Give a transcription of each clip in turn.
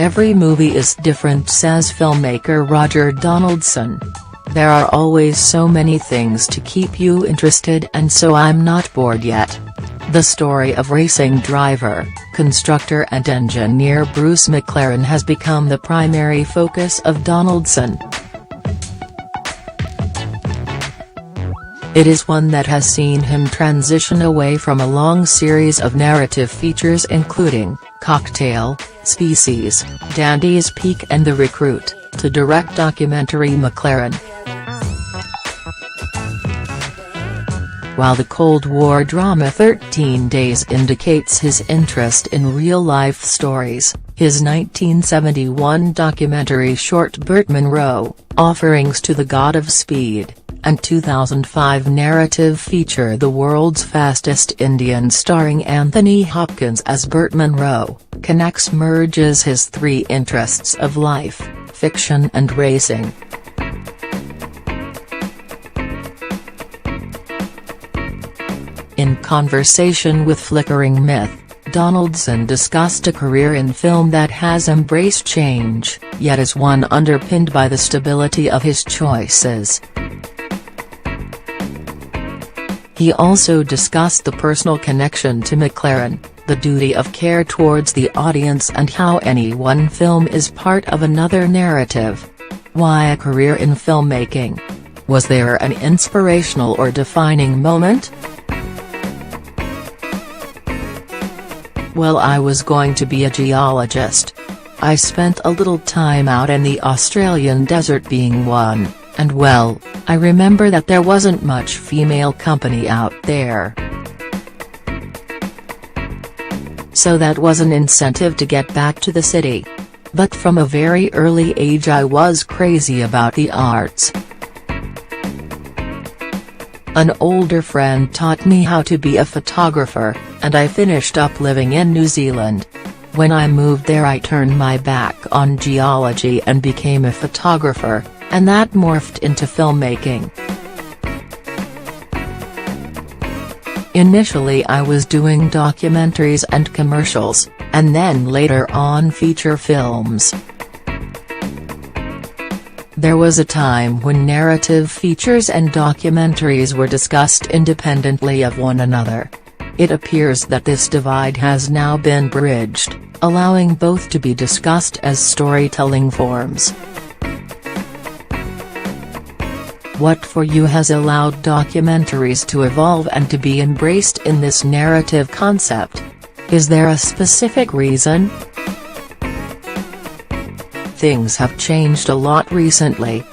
Every movie is different, says filmmaker Roger Donaldson. There are always so many things to keep you interested, and so I'm not bored yet. The story of racing driver, constructor and engineer Bruce McLaren has become the primary focus of Donaldson. It is one that has seen him transition away from a long series of narrative features including Cocktail, Species, Dante's Peak and The Recruit, to direct documentary McLaren. While the Cold War drama 13 Days indicates his interest in real-life stories, his 1971 documentary short Burt Munro, Offerings to the God of Speed, and 2005 narrative feature The World's Fastest Indian starring Anthony Hopkins as Burt Munro, merges his three interests of life, fiction and racing. In conversation with Flickering Myth, Donaldson discussed a career in film that has embraced change, yet is one underpinned by the stability of his choices. He also discussed the personal connection to McLaren, the duty of care towards the audience and how any one film is part of another narrative. Why a career in filmmaking? Was there an inspirational or defining moment? Well, I was going to be a geologist. I spent a little time out in the Australian desert being one, and well, I remember that there wasn't much female company out there. So that was an incentive to get back to the city. But from a very early age I was crazy about the arts. An older friend taught me how to be a photographer, and I finished up living in New Zealand. When I moved there I turned my back on geology and became a photographer, and that morphed into filmmaking. Initially I was doing documentaries and commercials, and then later on feature films. There was a time when narrative features and documentaries were discussed independently of one another. It appears that this divide has now been bridged, allowing both to be discussed as storytelling forms. What for you has allowed documentaries to evolve and to be embraced in this narrative concept? Is there a specific reason? Things have changed a lot recently.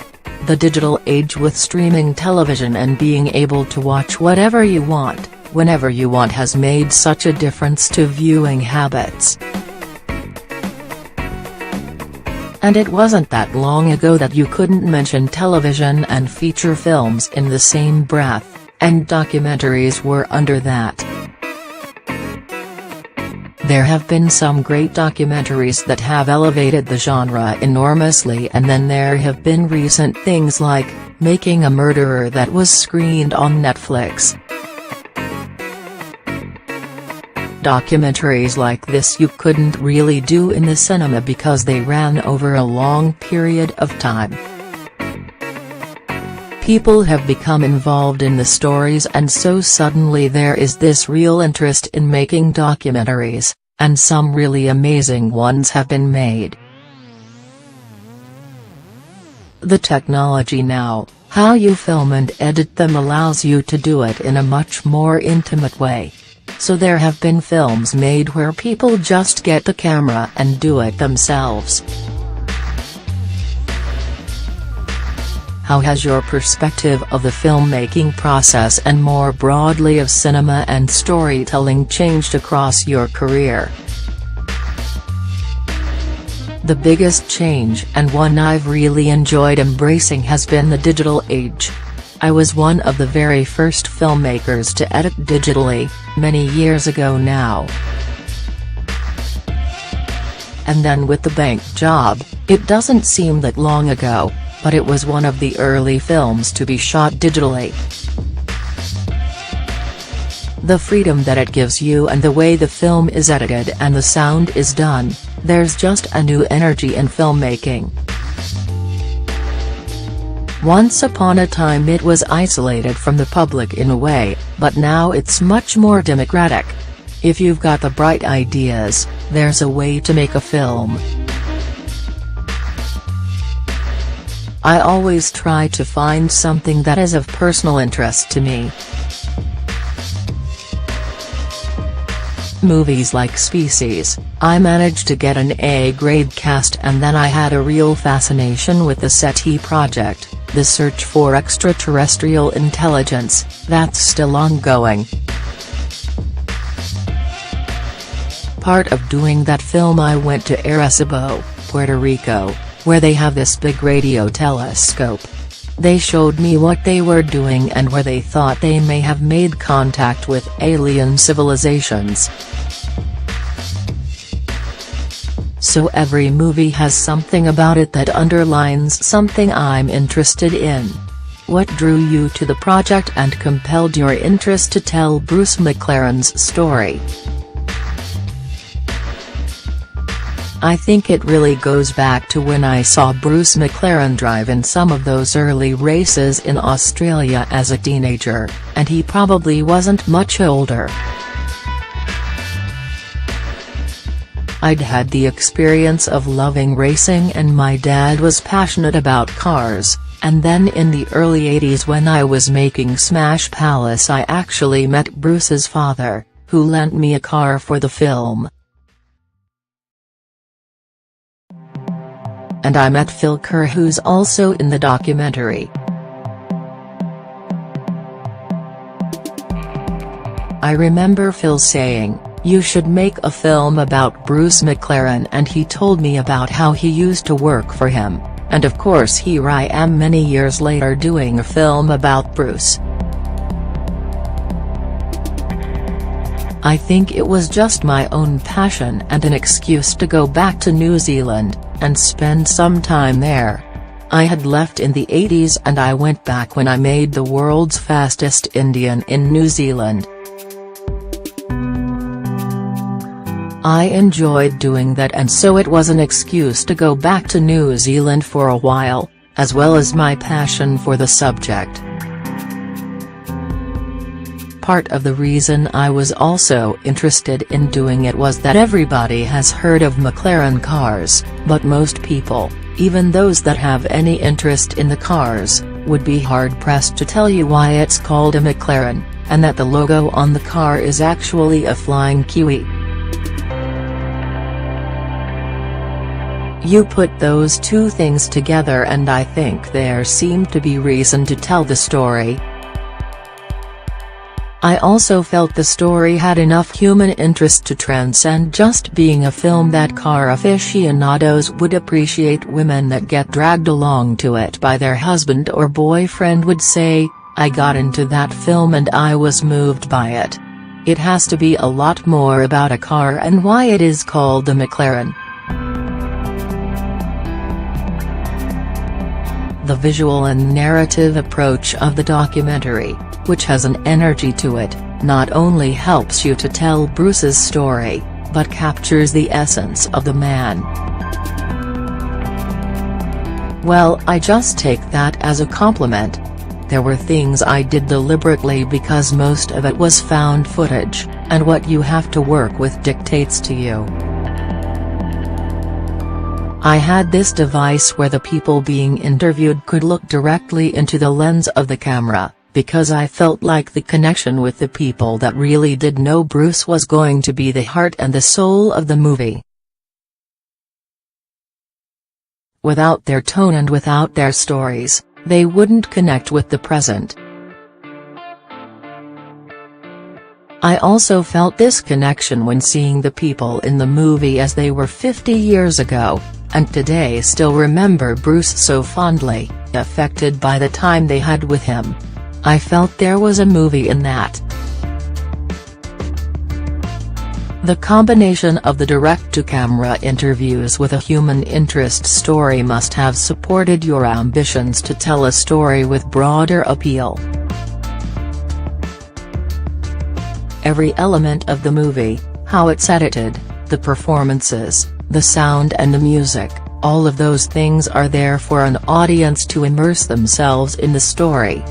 The digital age with streaming television and being able to watch whatever you want, whenever you want has made such a difference to viewing habits. And it wasn't that long ago that you couldn't mention television and feature films in the same breath, and documentaries were under that. There have been some great documentaries that have elevated the genre enormously, and then there have been recent things like Making a Murderer that was screened on Netflix. Documentaries like this you couldn't really do in the cinema because they ran over a long period of time. People have become involved in the stories, and so suddenly there is this real interest in making documentaries, and some really amazing ones have been made. The technology now, how you film and edit them, allows you to do it in a much more intimate way. So there have been films made where people just get the camera and do it themselves. How has your perspective of the filmmaking process and more broadly of cinema and storytelling changed across your career? The biggest change, and one I've really enjoyed embracing, has been the digital age. I was one of the very first filmmakers to edit digitally, many years ago now. And then with the bank job, it doesn't seem that long ago, but it was one of the early films to be shot digitally. The freedom that it gives you, and the way the film is edited and the sound is done, there's just a new energy in filmmaking. Once upon a time it was isolated from the public in a way, but now it's much more democratic. If you've got the bright ideas, there's a way to make a film. I always try to find something that is of personal interest to me. Movies like Species, I managed to get an A-grade cast, and then I had a real fascination with the SETI project, the search for extraterrestrial intelligence, that's still ongoing. Part of doing that film I went to Arecibo, Puerto Rico, where they have this big radio telescope. They showed me what they were doing and where they thought they may have made contact with alien civilizations. So every movie has something about it that underlines something I'm interested in. What drew you to the project and compelled your interest to tell Bruce McLaren's story? I think it really goes back to when I saw Bruce McLaren drive in some of those early races in Australia as a teenager, and he probably wasn't much older. I'd had the experience of loving racing, and my dad was passionate about cars, and then in the early 80s when I was making Smash Palace I actually met Bruce's father, who lent me a car for the film. And I met Phil Kerr, who's also in the documentary. I remember Phil saying, "You should make a film about Bruce McLaren," and he told me about how he used to work for him, and of course here I am many years later doing a film about Bruce. I think it was just my own passion and an excuse to go back to New Zealand, and spend some time there. I had left in the 80s and I went back when I made The World's Fastest Indian in New Zealand. I enjoyed doing that, and so it was an excuse to go back to New Zealand for a while, as well as my passion for the subject. Part of the reason I was also interested in doing it was that everybody has heard of McLaren cars, but most people, even those that have any interest in the cars, would be hard-pressed to tell you why it's called a McLaren, and that the logo on the car is actually a flying kiwi. You put those two things together and I think there seemed to be reason to tell the story. I also felt the story had enough human interest to transcend just being a film that car aficionados would appreciate. Women that get dragged along to it by their husband or boyfriend would say, "I got into that film and I was moved by it." It has to be a lot more about a car and why it is called the McLaren. The visual and narrative approach of the documentary, which has an energy to it, not only helps you to tell Bruce's story, but captures the essence of the man. Well, I just take that as a compliment. There were things I did deliberately because most of it was found footage, and what you have to work with dictates to you. I had this device where the people being interviewed could look directly into the lens of the camera, because I felt like the connection with the people that really did know Bruce was going to be the heart and the soul of the movie. Without their tone and without their stories, they wouldn't connect with the present. I also felt this connection when seeing the people in the movie as they were 50 years ago, and today still remember Bruce so fondly, affected by the time they had with him. I felt there was a movie in that. The combination of the direct-to-camera interviews with a human interest story must have supported your ambitions to tell a story with broader appeal. Every element of the movie, how it's edited, the performances, the sound and the music, all of those things are there for an audience to immerse themselves in the story.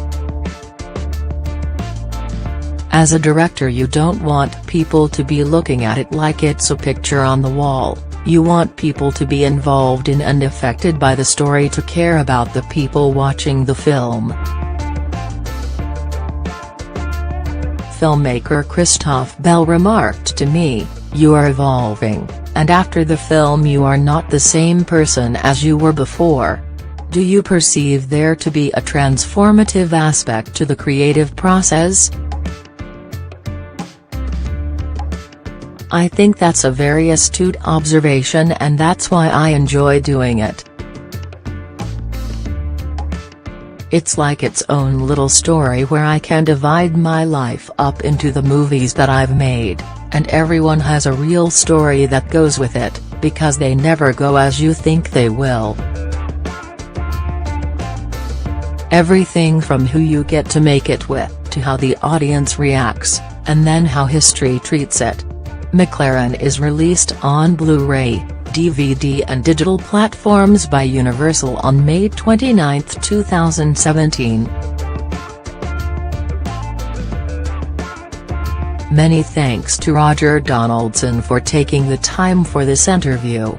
As a director, you don't want people to be looking at it like it's a picture on the wall, you want people to be involved in and affected by the story, to care about the people watching the film. Filmmaker Christophe Bell remarked to me, "You are evolving, and after the film you are not the same person as you were before." Do you perceive there to be a transformative aspect to the creative process? I think that's a very astute observation, and that's why I enjoy doing it. It's like its own little story where I can divide my life up into the movies that I've made, and everyone has a real story that goes with it, because they never go as you think they will. Everything from who you get to make it with, to how the audience reacts, and then how history treats it. McLaren is released on Blu-ray, DVD and digital platforms by Universal on May 29, 2017. Many thanks to Roger Donaldson for taking the time for this interview.